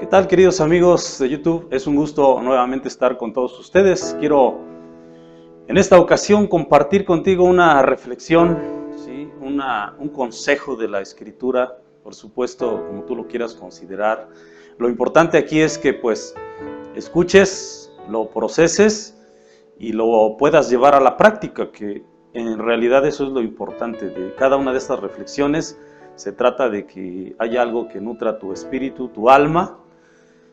¿Qué tal, queridos amigos de YouTube? Es un gusto nuevamente estar con todos ustedes. Quiero en esta ocasión compartir contigo una reflexión, ¿sí? Un consejo de la Escritura, por supuesto, como tú lo quieras considerar. Lo importante aquí es que pues escuches, lo proceses y lo puedas llevar a la práctica, que en realidad eso es lo importante de cada una de estas reflexiones. Se trata de que haya algo que nutra tu espíritu, tu alma,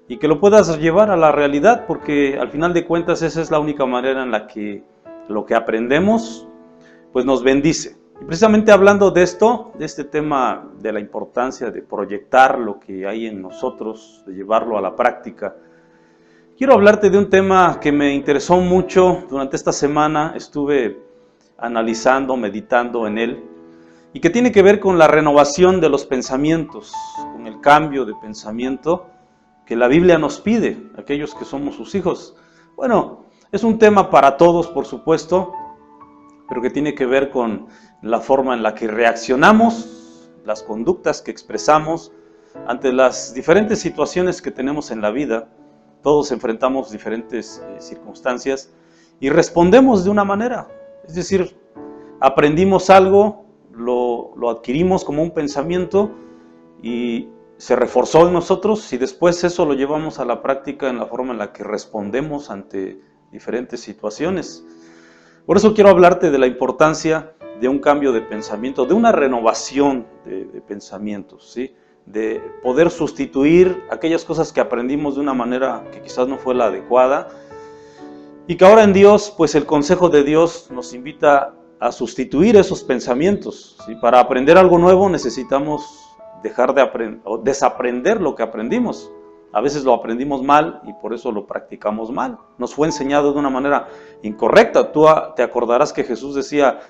y que lo puedas llevar a la realidad, porque al final de cuentas esa es la única manera en la que lo que aprendemos pues nos bendice. Y precisamente hablando de esto, de este tema de la importancia de proyectar lo que hay en nosotros, de llevarlo a la práctica, quiero hablarte de un tema que me interesó mucho durante esta semana. Estuve analizando, meditando en él, y que tiene que ver con la renovación de los pensamientos, con el cambio de pensamiento que la Biblia nos pide, aquellos que somos sus hijos. Bueno, es un tema para todos, por supuesto, pero que tiene que ver con la forma en la que reaccionamos, las conductas que expresamos ante las diferentes situaciones que tenemos en la vida. Todos enfrentamos diferentes circunstancias y respondemos de una manera. Es decir, aprendimos algo, lo adquirimos como un pensamiento y se reforzó en nosotros, y después eso lo llevamos a la práctica en la forma en la que respondemos ante diferentes situaciones. Por eso quiero hablarte de la importancia de un cambio de pensamiento, de una renovación de pensamientos, ¿sí? De poder sustituir aquellas cosas que aprendimos de una manera que quizás no fue la adecuada, y que ahora en Dios, pues el consejo de Dios nos invita a sustituir esos pensamientos, ¿sí? Para aprender algo nuevo necesitamos dejar de aprender o desaprender lo que aprendimos. A veces lo aprendimos mal y por eso lo practicamos mal. Nos fue enseñado de una manera incorrecta. Tú te acordarás que Jesús decía,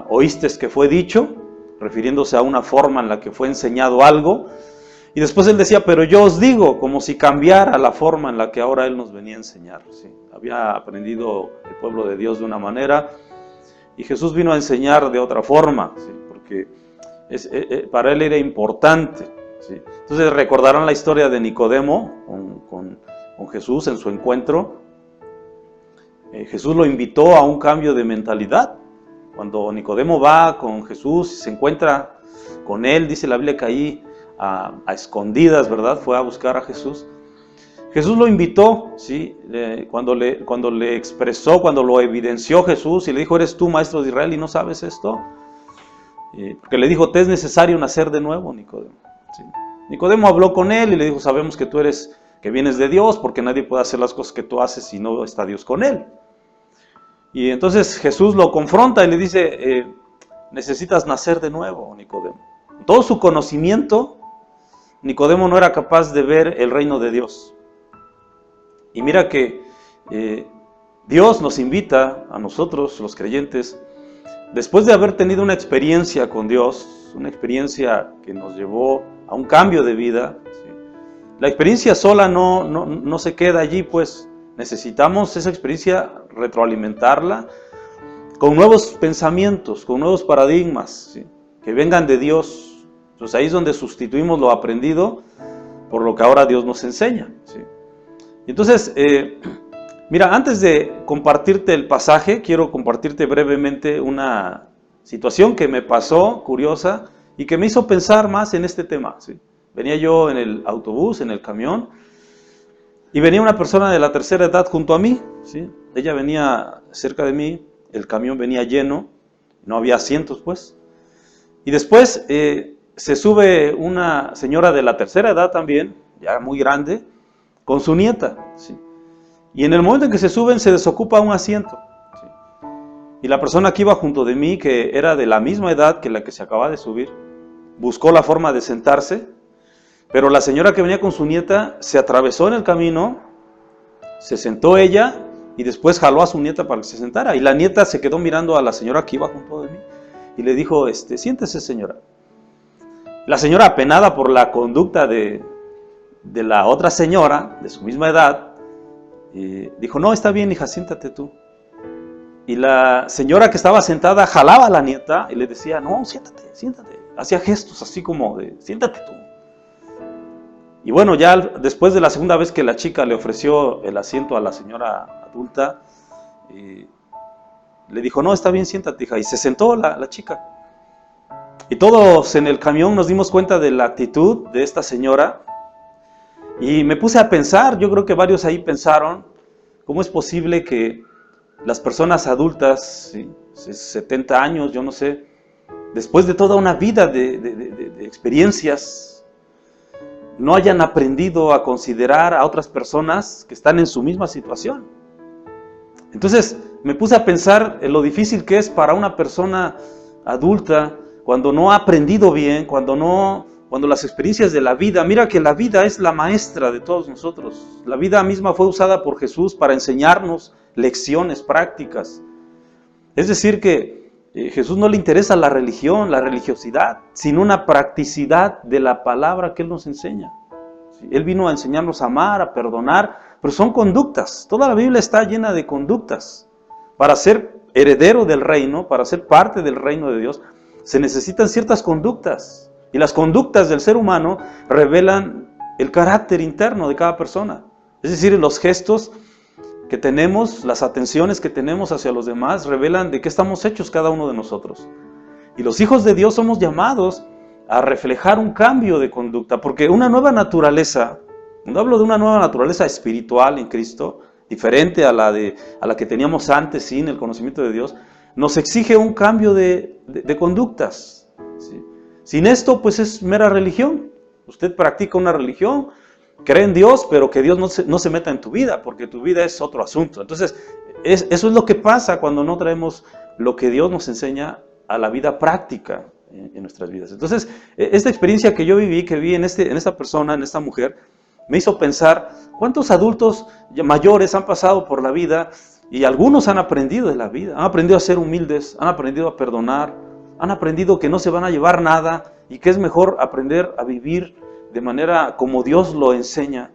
oíste que fue dicho, refiriéndose a una forma en la que fue enseñado algo. Y después él decía, pero yo os digo, como si cambiara la forma en la que ahora él nos venía a enseñar, ¿sí? Había aprendido el pueblo de Dios de una manera y Jesús vino a enseñar de otra forma, ¿sí? Porque para él era importante, ¿sí? Entonces recordarán la historia de Nicodemo con Jesús en su encuentro. Jesús lo invitó a un cambio de mentalidad. Cuando Nicodemo va con Jesús y se encuentra con él, dice la Biblia que ahí a escondidas, ¿verdad? Fue a buscar a Jesús. Jesús lo invitó, ¿sí? Cuando le expresó, cuando lo evidenció Jesús y le dijo, ¿eres tú, maestro de Israel, y no sabes esto? Porque le dijo, te es necesario nacer de nuevo, Nicodemo, ¿sí? Nicodemo habló con él y le dijo, sabemos que que vienes de Dios, porque nadie puede hacer las cosas que tú haces si no está Dios con él. Y entonces Jesús lo confronta y le dice, necesitas nacer de nuevo, Nicodemo. Todo su conocimiento, Nicodemo no era capaz de ver el reino de Dios. Y mira que Dios nos invita a nosotros, los creyentes, después de haber tenido una experiencia con Dios, una experiencia que nos llevó a un cambio de vida, ¿sí? La experiencia sola no se queda allí, pues necesitamos esa experiencia retroalimentarla con nuevos pensamientos, con nuevos paradigmas, ¿sí? Que vengan de Dios. Entonces ahí es donde sustituimos lo aprendido por lo que ahora Dios nos enseña, ¿sí? Y entonces, mira, antes de compartirte el pasaje, quiero compartirte brevemente una situación que me pasó, curiosa, y que me hizo pensar más en este tema, ¿sí? Venía yo en el autobús, en el camión, y venía una persona de la tercera edad junto a mí, ¿sí? Ella venía cerca de mí, el camión venía lleno, no había asientos, pues. Y después se sube una señora de la tercera edad también, ya muy grande, con su nieta, ¿sí? Y en el momento en que se suben, se desocupa un asiento, ¿sí? Y la persona que iba junto de mí, que era de la misma edad que la que se acaba de subir, buscó la forma de sentarse, pero la señora que venía con su nieta se atravesó en el camino, se sentó ella y después jaló a su nieta para que se sentara. Y la nieta se quedó mirando a la señora que iba junto de mí y le dijo, siéntese, señora. La señora, apenada por la conducta de la otra señora, de su misma edad, dijo, no, está bien, hija, siéntate tú. Y la señora que estaba sentada jalaba a la nieta y le decía, no, siéntate, siéntate. Hacía gestos así como de, siéntate tú. Y bueno, ya después de la segunda vez que la chica le ofreció el asiento a la señora adulta, le dijo, no, está bien, siéntate, hija. Y se sentó la chica. Y todos en el camión nos dimos cuenta de la actitud de esta señora. Y me puse a pensar, yo creo que varios ahí pensaron, ¿cómo es posible que las personas adultas, ¿sí? 70 años, yo no sé, después de toda una vida de experiencias, no hayan aprendido a considerar a otras personas que están en su misma situación? Entonces me puse a pensar en lo difícil que es para una persona adulta cuando no ha aprendido bien, cuando las experiencias de la vida, mira que la vida es la maestra de todos nosotros. La vida misma fue usada por Jesús para enseñarnos lecciones prácticas. Es decir que Jesús no le interesa la religión, la religiosidad, sino una practicidad de la palabra que Él nos enseña. Él vino a enseñarnos a amar, a perdonar, pero son conductas. Toda la Biblia está llena de conductas. Para ser heredero del reino, para ser parte del reino de Dios, se necesitan ciertas conductas. Y las conductas del ser humano revelan el carácter interno de cada persona. Es decir, los gestos que tenemos, las atenciones que tenemos hacia los demás, revelan de qué estamos hechos cada uno de nosotros. Y los hijos de Dios somos llamados a reflejar un cambio de conducta, porque una nueva naturaleza, cuando hablo de una nueva naturaleza espiritual en Cristo, diferente a la que teníamos antes sin el conocimiento de Dios, nos exige un cambio de conductas, ¿sí? Sin esto, pues es mera religión. Usted practica una religión, cree en Dios, pero que Dios no se meta en tu vida, porque tu vida es otro asunto. Entonces, eso es lo que pasa cuando no traemos lo que Dios nos enseña a la vida práctica en nuestras vidas. Entonces, esta experiencia que yo viví, que vi en esta persona, en esta mujer, me hizo pensar cuántos adultos mayores han pasado por la vida y algunos han aprendido de la vida, han aprendido a ser humildes, han aprendido a perdonar, han aprendido que no se van a llevar nada y que es mejor aprender a vivir de manera como Dios lo enseña.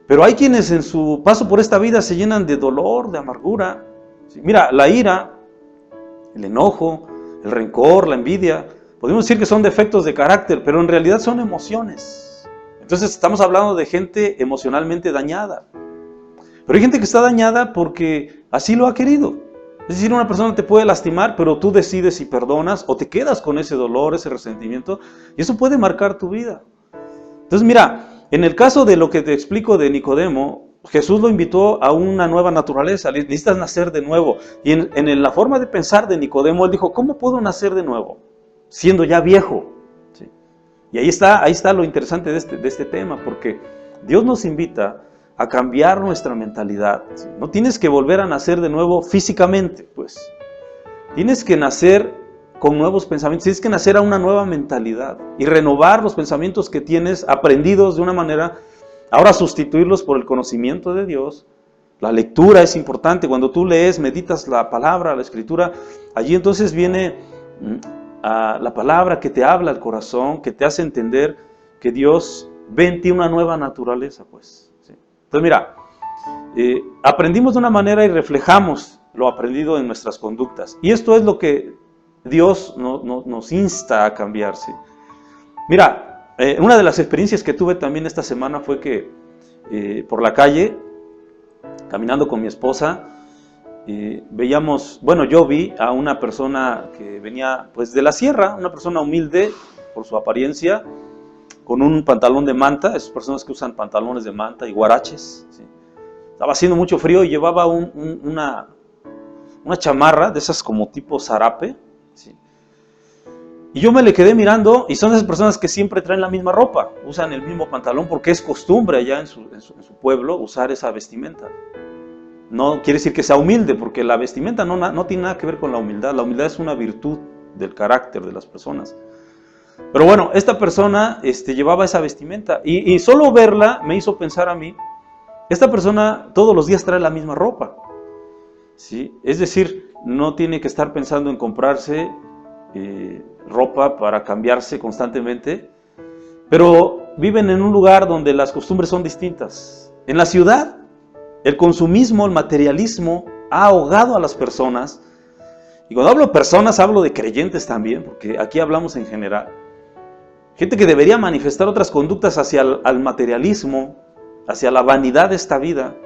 Pero hay quienes en su paso por esta vida se llenan de dolor, de amargura. Mira, la ira, el enojo, el rencor, la envidia, podemos decir que son defectos de carácter, pero en realidad son emociones. Entonces estamos hablando de gente emocionalmente dañada. Pero hay gente que está dañada porque así lo ha querido. Es decir, una persona te puede lastimar, pero tú decides si perdonas o te quedas con ese dolor, ese resentimiento, y eso puede marcar tu vida. Entonces mira, en el caso de lo que te explico de Nicodemo, Jesús lo invitó a una nueva naturaleza, necesitas nacer de nuevo. Y en la forma de pensar de Nicodemo, él dijo, ¿cómo puedo nacer de nuevo? Siendo ya viejo. ¿Sí? Y ahí está lo interesante de este tema, porque Dios nos invita a cambiar nuestra mentalidad. ¿Sí? No tienes que volver a nacer de nuevo físicamente, pues. Tienes que nacer con nuevos pensamientos, tienes que nacer a una nueva mentalidad y renovar los pensamientos que tienes aprendidos de una manera, ahora sustituirlos por el conocimiento de Dios. La lectura es importante, cuando tú lees, meditas la palabra, la escritura, allí entonces viene la palabra que te habla al corazón, que te hace entender que Dios ve en ti una nueva naturaleza, pues. ¿Sí? Entonces mira, aprendimos de una manera y reflejamos lo aprendido en nuestras conductas. Y esto es lo que Dios nos insta a cambiar. ¿Sí? Mira, una de las experiencias que tuve también esta semana fue que por la calle, caminando con mi esposa, yo vi a una persona que venía pues de la sierra, una persona humilde por su apariencia, con un pantalón de manta, esas personas que usan pantalones de manta y guaraches. ¿Sí? Estaba haciendo mucho frío y llevaba una chamarra de esas como tipo zarape. ¿Sí? Y yo me le quedé mirando, y son esas personas que siempre traen la misma ropa, usan el mismo pantalón porque es costumbre allá en su pueblo usar esa vestimenta. No quiere decir que sea humilde, porque la vestimenta no tiene nada que ver con la humildad. La humildad es una virtud del carácter de las personas. Pero bueno, esta persona llevaba esa vestimenta y solo verla me hizo pensar a mí, esta persona todos los días trae la misma ropa. ¿Sí? Es decir, no tiene que estar pensando en comprarse ropa para cambiarse constantemente, pero viven en un lugar donde las costumbres son distintas. En la ciudad, el consumismo, el materialismo ha ahogado a las personas. Y cuando hablo de personas, hablo de creyentes también, porque aquí hablamos en general. gente que debería manifestar otras conductas hacia el materialismo, hacia la vanidad de esta vida.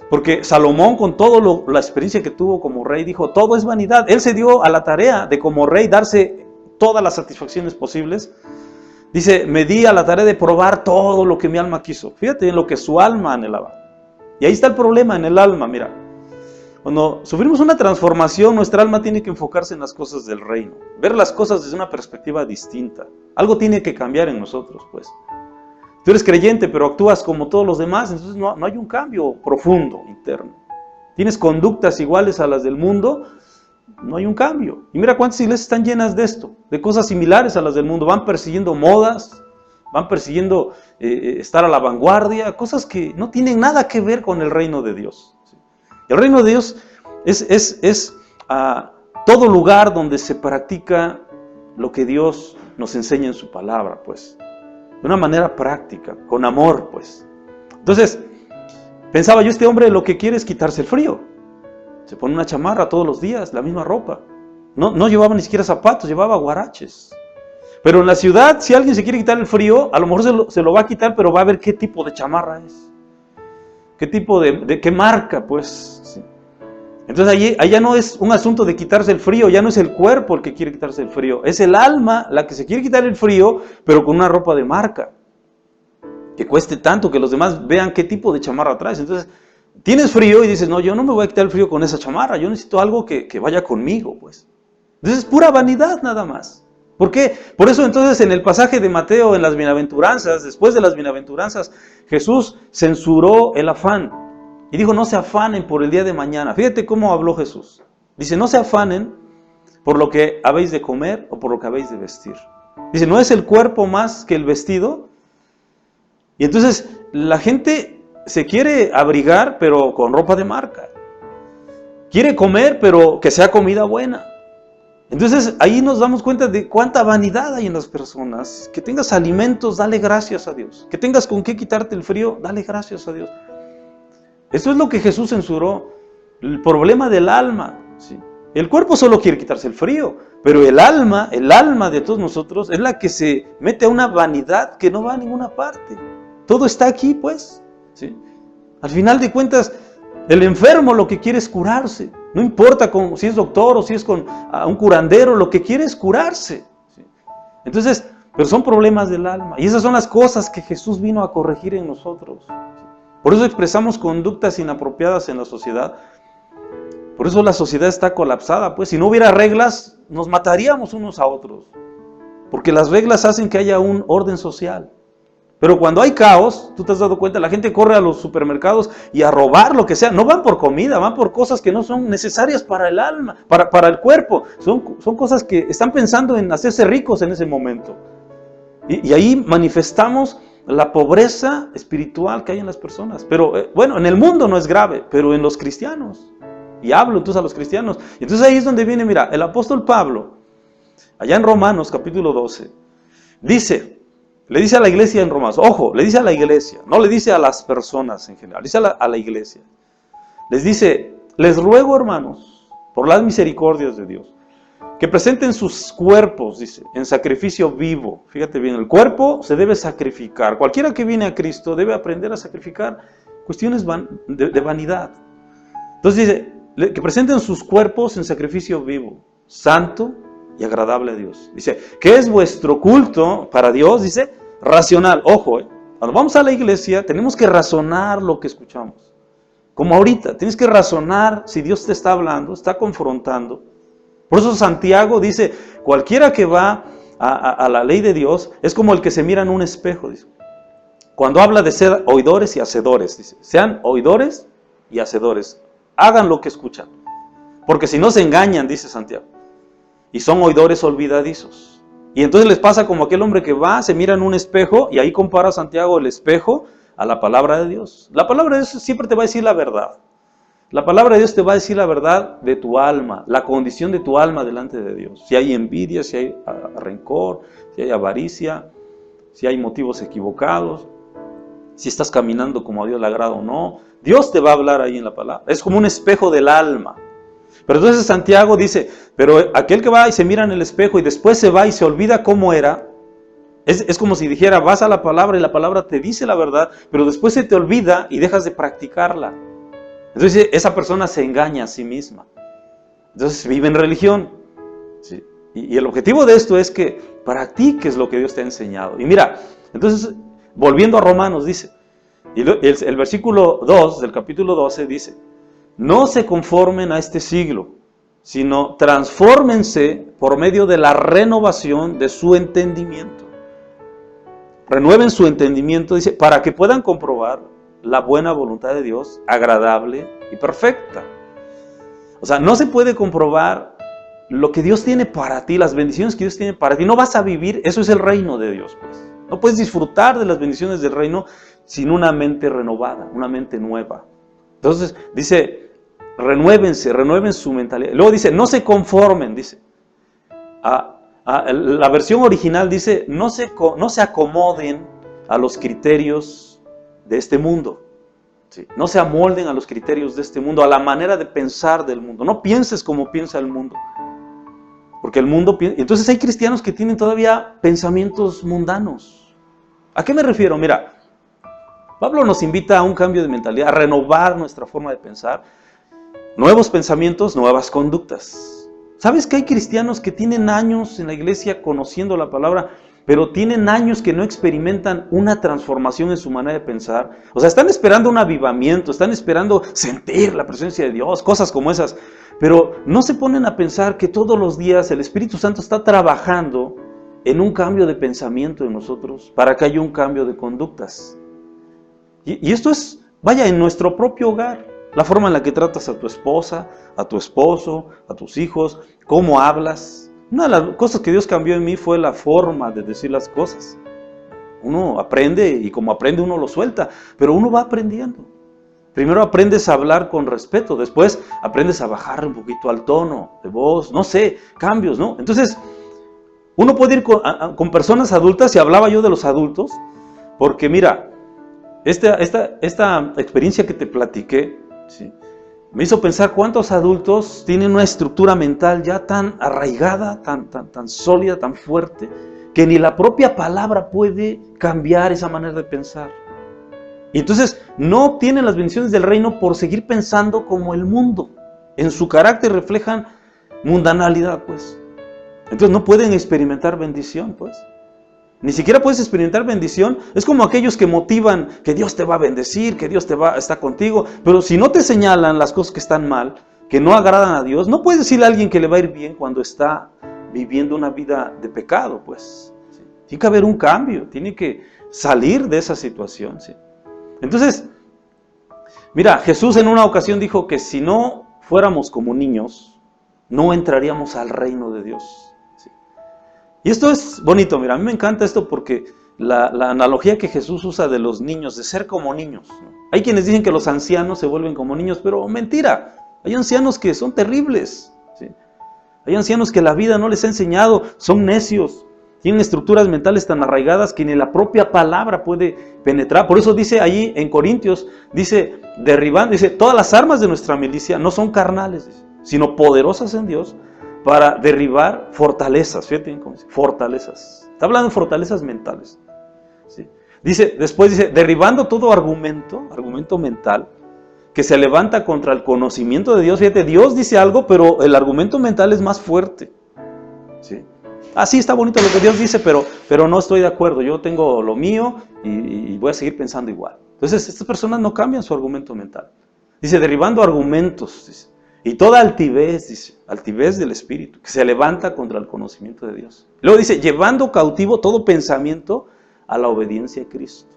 Porque Salomón, con toda la experiencia que tuvo como rey, dijo, todo es vanidad. Él se dio a la tarea de como rey darse todas las satisfacciones posibles. Dice, me di a la tarea de probar todo lo que mi alma quiso. Fíjate en lo que su alma anhelaba. Y ahí está el problema en el alma, mira. Cuando sufrimos una transformación, nuestra alma tiene que enfocarse en las cosas del reino. Ver las cosas desde una perspectiva distinta. Algo tiene que cambiar en nosotros, pues. Tú eres creyente, pero actúas como todos los demás, entonces no hay un cambio profundo, interno. Tienes conductas iguales a las del mundo, no hay un cambio. Y mira cuántas iglesias están llenas de esto, de cosas similares a las del mundo. Van persiguiendo modas, van persiguiendo estar a la vanguardia, cosas que no tienen nada que ver con el reino de Dios. El reino de Dios es todo lugar donde se practica lo que Dios nos enseña en su palabra, pues. De una manera práctica, con amor, pues. Entonces, pensaba yo, este hombre lo que quiere es quitarse el frío. Se pone una chamarra todos los días, la misma ropa. No llevaba ni siquiera zapatos, llevaba guaraches. Pero en la ciudad, si alguien se quiere quitar el frío, a lo mejor se lo va a quitar, pero va a ver qué tipo de chamarra es. Qué tipo de qué marca, pues. Sí. Entonces allá no es un asunto de quitarse el frío, ya no es el cuerpo el que quiere quitarse el frío, es el alma la que se quiere quitar el frío, pero con una ropa de marca, que cueste tanto, que los demás vean qué tipo de chamarra traes. Entonces, tienes frío y dices, no, yo no me voy a quitar el frío con esa chamarra, yo necesito algo que vaya conmigo, pues. Entonces es pura vanidad nada más. ¿Por qué? Por eso entonces en el pasaje de Mateo, en las bienaventuranzas, después de las bienaventuranzas, Jesús censuró el afán. Y dijo, no se afanen por el día de mañana. Fíjate cómo habló Jesús. Dice, no se afanen por lo que habéis de comer o por lo que habéis de vestir. Dice, ¿no es el cuerpo más que el vestido? Y entonces la gente se quiere abrigar, pero con ropa de marca. Quiere comer, pero que sea comida buena. Entonces ahí nos damos cuenta de cuánta vanidad hay en las personas. Que tengas alimentos, dale gracias a Dios. Que tengas con qué quitarte el frío, dale gracias a Dios. Esto es lo que Jesús censuró, el problema del alma. ¿Sí? El cuerpo solo quiere quitarse el frío, pero el alma de todos nosotros es la que se mete a una vanidad que no va a ninguna parte. Todo está aquí, pues. ¿Sí? Al final de cuentas, el enfermo lo que quiere es curarse. No importa si es doctor o si es con un curandero, lo que quiere es curarse. ¿Sí? Entonces, pero son problemas del alma. Y esas son las cosas que Jesús vino a corregir en nosotros. Por eso expresamos conductas inapropiadas en la sociedad. Por eso la sociedad está colapsada. Pues si no hubiera reglas, nos mataríamos unos a otros. Porque las reglas hacen que haya un orden social. Pero cuando hay caos, tú te has dado cuenta, la gente corre a los supermercados y a robar lo que sea. No van por comida, van por cosas que no son necesarias para el alma, para el cuerpo. Son cosas que están pensando en hacerse ricos en ese momento. Y ahí manifestamos la pobreza espiritual que hay en las personas. Pero bueno, en el mundo no es grave, pero en los cristianos. Y hablo entonces a los cristianos. Entonces ahí es donde viene, mira, el apóstol Pablo, allá en Romanos capítulo 12, le dice a la iglesia en Romanos, ojo, le dice a la iglesia, no le dice a las personas en general, dice a la iglesia. Les dice, les ruego hermanos, por las misericordias de Dios, que presenten sus cuerpos, dice, en sacrificio vivo. Fíjate bien, el cuerpo se debe sacrificar. Cualquiera que viene a Cristo debe aprender a sacrificar cuestiones de vanidad. Entonces dice, que presenten sus cuerpos en sacrificio vivo, santo y agradable a Dios. Dice, ¿qué es vuestro culto para Dios? Dice, racional. Ojo, cuando vamos a la iglesia tenemos que razonar lo que escuchamos. Como ahorita, tienes que razonar si Dios te está hablando, está confrontando. Por eso Santiago dice, cualquiera que va a la ley de Dios es como el que se mira en un espejo. Dice. Cuando habla de ser oidores y hacedores, dice, sean oidores y hacedores, hagan lo que escuchan, porque si no se engañan, dice Santiago, y son oidores olvidadizos. Y entonces les pasa como aquel hombre que va, se mira en un espejo, y ahí compara Santiago el espejo a la palabra de Dios. La palabra de Dios siempre te va a decir la verdad. La palabra de Dios te va a decir la verdad de tu alma, la condición de tu alma delante de Dios. Si hay envidia, si hay rencor, si hay avaricia, si hay motivos equivocados, si estás caminando como a Dios le agrada o no. Dios te va a hablar ahí en la palabra. Es como un espejo del alma. Pero entonces Santiago dice, pero aquel que va y se mira en el espejo y después se va y se olvida cómo era, Es como si dijera, vas a la palabra y la palabra te dice la verdad, pero después se te olvida y dejas de practicarla. Entonces esa persona se engaña a sí misma. Entonces vive en religión. ¿Sí? Y el objetivo de esto es que practiques lo que Dios te ha enseñado. Y mira, entonces, volviendo a Romanos, dice, y el versículo 2 del capítulo 12 dice, no se conformen a este siglo, sino transfórmense por medio de la renovación de su entendimiento. Renueven su entendimiento, dice, para que puedan comprobar la buena voluntad de Dios, agradable y perfecta. O sea, no se puede comprobar lo que Dios tiene para ti, las bendiciones que Dios tiene para ti. No vas a vivir, eso es el reino de Dios, pues. No puedes disfrutar de las bendiciones del reino sin una mente renovada, una mente nueva. Entonces, dice, renueven su mentalidad. Luego dice, no se conformen, dice. La versión original dice, no se acomoden a los criterios de este mundo. ¿Sí? No se amolden a los criterios de este mundo, a la manera de pensar del mundo. No pienses como piensa el mundo. Porque el mundo piensa... Entonces hay cristianos que tienen todavía pensamientos mundanos. ¿A qué me refiero? Mira, Pablo nos invita a un cambio de mentalidad, a renovar nuestra forma de pensar. Nuevos pensamientos, nuevas conductas. ¿Sabes que hay cristianos que tienen años en la iglesia conociendo la palabra, pero tienen años que no experimentan una transformación en su manera de pensar? O sea, están esperando un avivamiento, están esperando sentir la presencia de Dios, cosas como esas, pero no se ponen a pensar que todos los días el Espíritu Santo está trabajando en un cambio de pensamiento en nosotros, para que haya un cambio de conductas. Y esto es, vaya, en nuestro propio hogar. La forma en la que tratas a tu esposa, a tu esposo, a tus hijos, cómo hablas. Una de las cosas que Dios cambió en mí fue la forma de decir las cosas. Uno aprende y como aprende uno lo suelta, pero uno va aprendiendo. Primero aprendes a hablar con respeto, después aprendes a bajar un poquito al tono de voz, no sé, cambios, ¿no? Entonces, uno puede ir con personas adultas, y hablaba yo de los adultos, porque mira, esta experiencia que te platiqué, ¿sí?, me hizo pensar cuántos adultos tienen una estructura mental ya tan arraigada, tan sólida, tan fuerte, que ni la propia palabra puede cambiar esa manera de pensar. Y entonces no obtienen las bendiciones del reino por seguir pensando como el mundo. En su carácter reflejan mundanalidad, pues. Entonces no pueden experimentar bendición, pues. Ni siquiera puedes experimentar bendición. Es como aquellos que motivan que Dios te va a bendecir, que Dios está contigo. Pero si no te señalan las cosas que están mal, que no agradan a Dios, no puedes decirle a alguien que le va a ir bien cuando está viviendo una vida de pecado, pues. ¿Sí? Tiene que haber un cambio, tiene que salir de esa situación, ¿sí? Entonces, mira, Jesús en una ocasión dijo que si no fuéramos como niños, no entraríamos al reino de Dios. Y esto es bonito, mira, a mí me encanta esto porque la analogía que Jesús usa de los niños, de ser como niños, ¿no? Hay quienes dicen que los ancianos se vuelven como niños, pero mentira, hay ancianos que son terribles, ¿sí? Hay ancianos que la vida no les ha enseñado, son necios, tienen estructuras mentales tan arraigadas que ni la propia palabra puede penetrar. Por eso dice allí en Corintios, dice, todas las armas de nuestra milicia no son carnales, dice, sino poderosas en Dios, para derribar fortalezas. Fíjate cómo dice, fortalezas. Está hablando de fortalezas mentales. ¿Sí? Después dice, derribando todo argumento mental, que se levanta contra el conocimiento de Dios. Fíjate, Dios dice algo, pero el argumento mental es más fuerte. ¿Sí? Sí, está bonito lo que Dios dice, pero no estoy de acuerdo. Yo tengo lo mío y voy a seguir pensando igual. Entonces, estas personas no cambian su argumento mental. Dice, derribando argumentos, dice. Y toda altivez, dice, altivez del espíritu, que se levanta contra el conocimiento de Dios. Luego dice, llevando cautivo todo pensamiento a la obediencia a Cristo.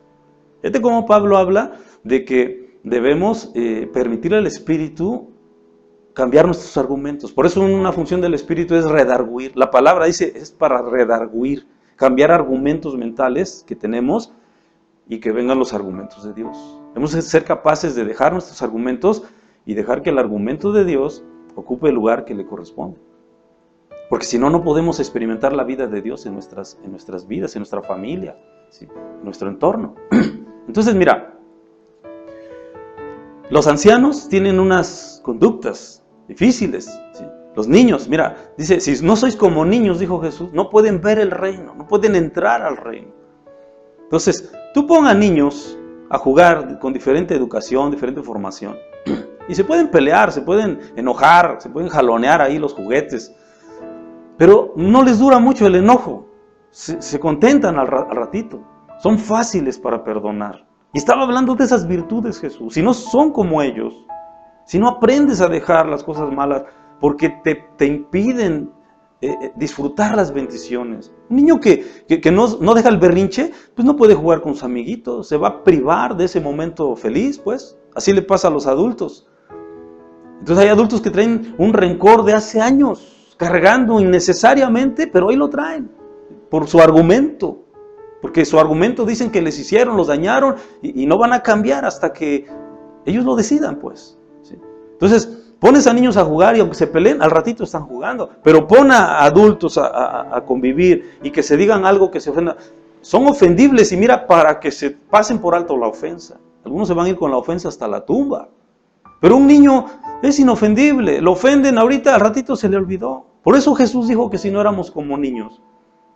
Fíjate cómo Pablo habla de que debemos permitirle al espíritu cambiar nuestros argumentos. Por eso una función del espíritu es redarguir. La palabra dice, es para redarguir, cambiar argumentos mentales que tenemos y que vengan los argumentos de Dios. Debemos ser capaces de dejar nuestros argumentos y dejar que el argumento de Dios ocupe el lugar que le corresponde. Porque si no, no podemos experimentar la vida de Dios en nuestras vidas, en nuestra familia, ¿sí?, en nuestro entorno. Entonces, mira, los ancianos tienen unas conductas difíciles, ¿sí?, Los niños, mira, dice, si no sois como niños, dijo Jesús, no pueden ver el reino, no pueden entrar al reino. Entonces, tú pon a niños a jugar con diferente educación, diferente formación, y se pueden pelear, se pueden enojar, se pueden jalonear ahí los juguetes, pero no les dura mucho el enojo, se contentan al ratito, son fáciles para perdonar. Y estaba hablando de esas virtudes Jesús. Si no son como ellos, si no aprendes a dejar las cosas malas, porque te impiden disfrutar las bendiciones. Un niño que no deja el berrinche, pues no puede jugar con sus amiguitos, se va a privar de ese momento feliz, pues. Así le pasa a los adultos. Entonces hay adultos que traen un rencor de hace años, cargando innecesariamente, pero ahí lo traen, por su argumento. Porque su argumento dicen que les hicieron, los dañaron, y no van a cambiar hasta que ellos lo decidan, pues. ¿Sí? Entonces, pones a niños a jugar y aunque se peleen, al ratito están jugando. Pero pon a adultos a convivir y que se digan algo que se ofenda. Son ofendibles y mira, para que se pasen por alto la ofensa. Algunos se van a ir con la ofensa hasta la tumba. Pero un niño es inofendible. Lo ofenden ahorita, al ratito se le olvidó. Por eso Jesús dijo que si no éramos como niños,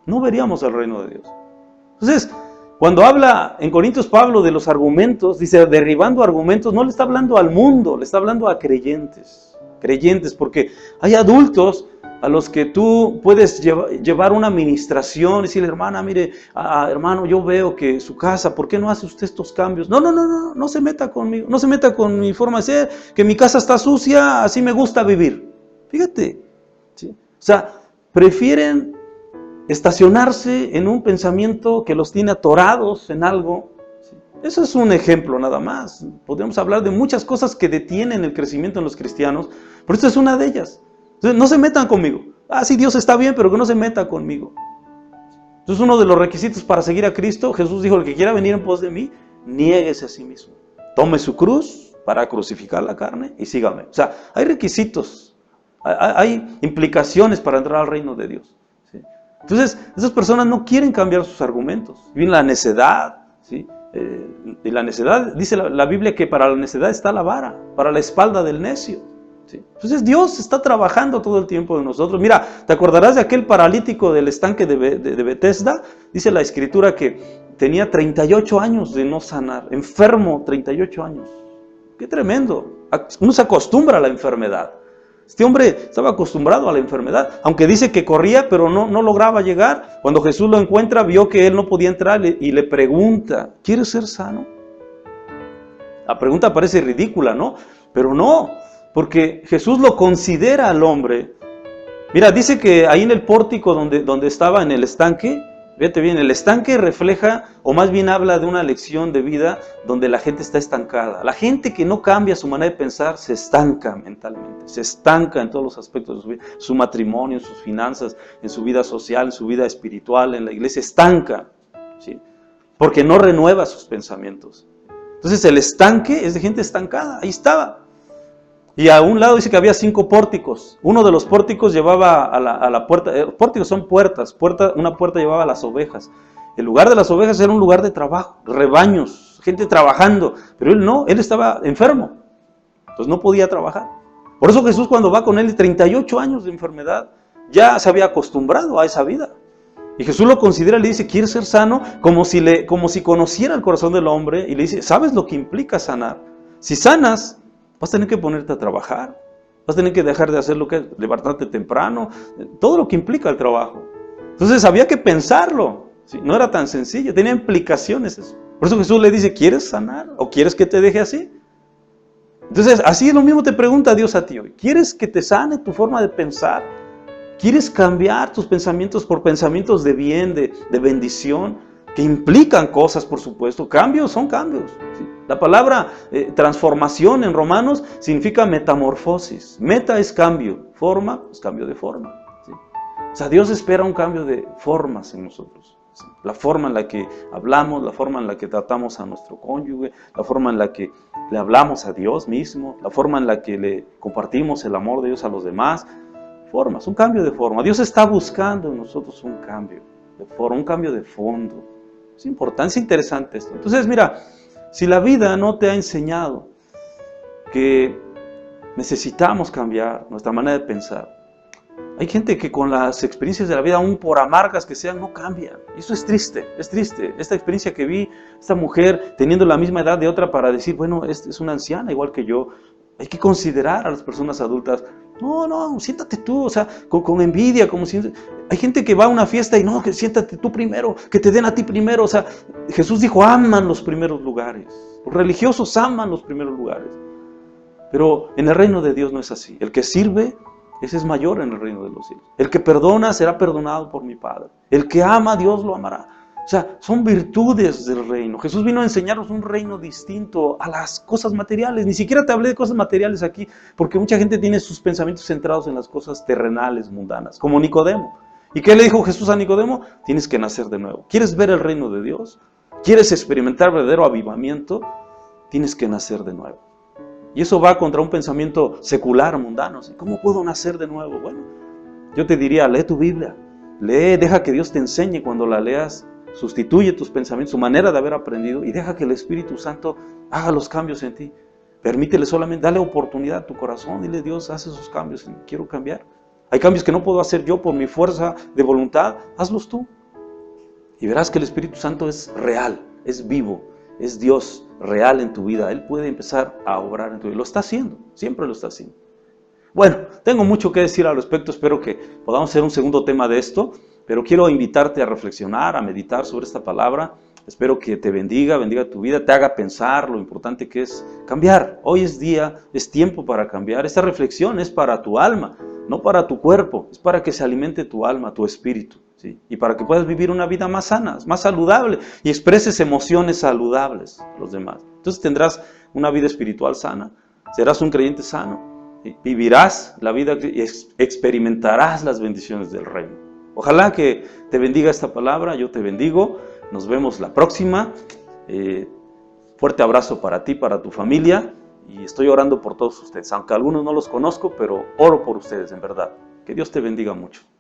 no veríamos el reino de Dios. Entonces, cuando habla en Corintios Pablo de los argumentos, dice derribando argumentos, no le está hablando al mundo, le está hablando a creyentes, porque hay adultos a los que tú puedes llevar una administración y decirle, hermana, mire, hermano, yo veo que su casa, ¿por qué no hace usted estos cambios? No se meta conmigo, no se meta con mi forma de ser, que mi casa está sucia, así me gusta vivir. Fíjate, ¿sí? O sea, prefieren estacionarse en un pensamiento que los tiene atorados en algo. Eso es un ejemplo nada más. Podemos hablar de muchas cosas que detienen el crecimiento en los cristianos, pero esta es una de ellas. Entonces, no se metan conmigo. Sí, Dios está bien, pero que no se meta conmigo. Entonces, uno de los requisitos para seguir a Cristo, Jesús dijo, el que quiera venir en pos de mí, niéguese a sí mismo. Tome su cruz para crucificar la carne y sígame. O sea, hay requisitos, hay implicaciones para entrar al reino de Dios. Entonces, esas personas no quieren cambiar sus argumentos. Viene la necedad, ¿sí? Y la necedad, dice la Biblia que para la necedad está la vara, para la espalda del necio. ¿Sí? Entonces Dios está trabajando todo el tiempo en nosotros. Mira, ¿te acordarás de aquel paralítico del estanque de Betesda? Dice la Escritura que tenía 38 años de no sanar, enfermo 38 años. ¡Qué tremendo! Uno se acostumbra a la enfermedad. Este hombre estaba acostumbrado a la enfermedad, aunque dice que corría, pero no lograba llegar. Cuando Jesús lo encuentra, vio que él no podía entrar y le pregunta, ¿quieres ser sano? La pregunta parece ridícula, ¿no? Pero no, porque Jesús lo considera al hombre. Mira, dice que ahí en el pórtico donde estaba en el estanque, fíjate bien, el estanque refleja, o más bien habla de una lección de vida donde la gente está estancada. La gente que no cambia su manera de pensar se estanca mentalmente, se estanca en todos los aspectos de su vida, su matrimonio, en sus finanzas, en su vida social, en su vida espiritual, en la iglesia, estanca, ¿sí? Porque no renueva sus pensamientos. Entonces el estanque es de gente estancada, ahí estaba. Y a un lado dice que había 5 pórticos. Uno de los pórticos llevaba a la puerta. Pórticos son puertas. Una puerta llevaba a las ovejas. El lugar de las ovejas era un lugar de trabajo, rebaños, gente trabajando. Pero él no, él estaba enfermo. Entonces no podía trabajar. Por eso Jesús cuando va con él, 38 años de enfermedad, ya se había acostumbrado a esa vida. Y Jesús lo considera y le dice, ¿quieres ser sano? Como si conociera el corazón del hombre. Y le dice, ¿sabes lo que implica sanar? Si sanas, vas a tener que ponerte a trabajar, vas a tener que dejar de hacer lo que es levantarte temprano, todo lo que implica el trabajo. Entonces había que pensarlo, ¿sí? No era tan sencillo, tenía implicaciones eso. Por eso Jesús le dice, ¿quieres sanar o quieres que te deje así? Entonces así es lo mismo te pregunta Dios a ti hoy. ¿Quieres que te sane tu forma de pensar? ¿Quieres cambiar tus pensamientos por pensamientos de bien, de bendición? Que implican cosas, por supuesto. Cambios son cambios, ¿sí? La palabra transformación en Romanos significa metamorfosis. Meta es cambio, forma es cambio de forma, ¿sí? O sea, Dios espera un cambio de formas en nosotros, ¿sí? La forma en la que hablamos, la forma en la que tratamos a nuestro cónyuge, la forma en la que le hablamos a Dios mismo, la forma en la que le compartimos el amor de Dios a los demás. Formas, un cambio de forma. Dios está buscando en nosotros un cambio de forma, un cambio de fondo. Es importante, es interesante esto. Entonces, mira, si la vida no te ha enseñado que necesitamos cambiar nuestra manera de pensar, Hay gente que con las experiencias de la vida, aún por amargas que sean, no cambian. Eso es triste, es triste. Esta experiencia que vi, esta mujer teniendo la misma edad de otra para decir, bueno, es una anciana igual que yo. Hay que considerar a las personas adultas. No, siéntate tú, o sea, con envidia, como si... Hay gente que va a una fiesta y no, que siéntate tú primero, que te den a ti primero. O sea, Jesús dijo, aman los primeros lugares. Los religiosos aman los primeros lugares. Pero en el reino de Dios no es así. El que sirve, ese es mayor en el reino de los cielos. El que perdona será perdonado por mi Padre. El que ama, Dios lo amará. O sea, son virtudes del reino. Jesús vino a enseñarnos un reino distinto a las cosas materiales. Ni siquiera te hablé de cosas materiales aquí, porque mucha gente tiene sus pensamientos centrados en las cosas terrenales, mundanas, como Nicodemo. ¿Y qué le dijo Jesús a Nicodemo? Tienes que nacer de nuevo. ¿Quieres ver el reino de Dios? ¿Quieres experimentar verdadero avivamiento? Tienes que nacer de nuevo. Y eso va contra un pensamiento secular, mundano. ¿Cómo puedo nacer de nuevo? Bueno, yo te diría, lee tu Biblia. Lee, deja que Dios te enseñe cuando la leas. Sustituye tus pensamientos, su manera de haber aprendido y deja que el Espíritu Santo haga los cambios en ti. Permítele solamente, dale oportunidad a tu corazón. Dile, Dios, haz esos cambios. Quiero cambiar. Hay cambios que no puedo hacer yo por mi fuerza de voluntad. Hazlos tú. Y verás que el Espíritu Santo es real, es vivo. Es Dios real en tu vida. Él puede empezar a obrar en tu vida. Lo está haciendo. Siempre lo está haciendo. Bueno, tengo mucho que decir al respecto. Espero que podamos hacer un segundo tema de esto. Pero quiero invitarte a reflexionar, a meditar sobre esta palabra. Espero que te bendiga tu vida, te haga pensar lo importante que es cambiar. Hoy es día, es tiempo para cambiar. Esta reflexión es para tu alma, no para tu cuerpo. Es para que se alimente tu alma, tu espíritu, ¿sí? Y para que puedas vivir una vida más sana, más saludable y expreses emociones saludables a los demás. Entonces tendrás una vida espiritual sana, serás un creyente sano, ¿sí? Vivirás la vida y experimentarás las bendiciones del reino. Ojalá que te bendiga esta palabra, yo te bendigo, nos vemos la próxima. Fuerte abrazo para ti, para tu familia, y estoy orando por todos ustedes, aunque algunos no los conozco, pero oro por ustedes en verdad. Que Dios te bendiga mucho.